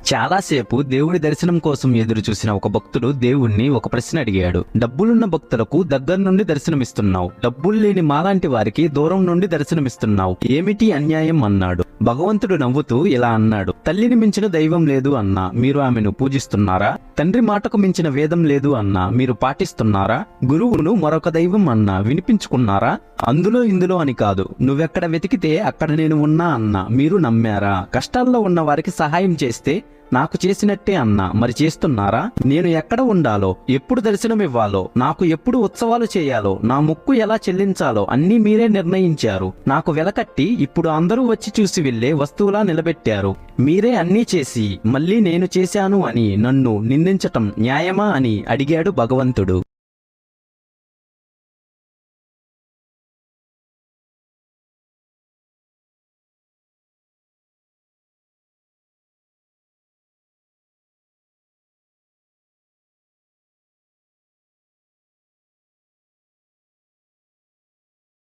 చాలాసేపు దేవుడి దర్శనం కోసం ఎదురు చూసిన ఒక భక్తుడు దేవుణ్ణి ఒక ప్రశ్న అడిగాడు. డబ్బులున్న భక్తులకు దగ్గర నుండి దర్శనమిస్తున్నావు, డబ్బులు లేని మాలాంటి వారికి దూరం నుండి దర్శనమిస్తున్నావు, ఏమిటి అన్యాయం అన్నాడు. భగవంతుడు నవ్వుతూ ఇలా అన్నాడు, తల్లిని మించిన దైవం లేదు అన్నా మీరు ఆమెను పూజిస్తున్నారా? తండ్రి మాటకు మించిన వేదం లేదు అన్నా మీరు పాటిస్తున్నారా? గురువును మరొక దైవం అన్నా వినిపించుకున్నారా? అందులో ఇందులో అని కాదు, నువ్వెక్కడ వెతికితే అక్కడ నేను ఉన్నా అన్నా మీరు నమ్మారా? కష్టాల్లో ఉన్న వారికి సహాయం చేస్తే నాకు చేసినట్టే అన్నా మరి చేస్తున్నారా? నేను ఎక్కడ ఉండాలో, ఎప్పుడు దర్శనమివ్వాలో, నాకు ఎప్పుడు ఉత్సవాలు చేయాలో, నా ముక్కు ఎలా చెల్లించాలో అన్నీ మీరే నిర్ణయించారు. నాకు వెలకట్టి ఇప్పుడు అందరూ వచ్చి చూసి వెళ్లే వస్తువులా నిలబెట్టారు. మీరే అన్నీ చేసి మళ్ళీ నేను చేశాను అని నన్ను నిందించటం న్యాయమా అని అడిగాడు భగవంతుడు.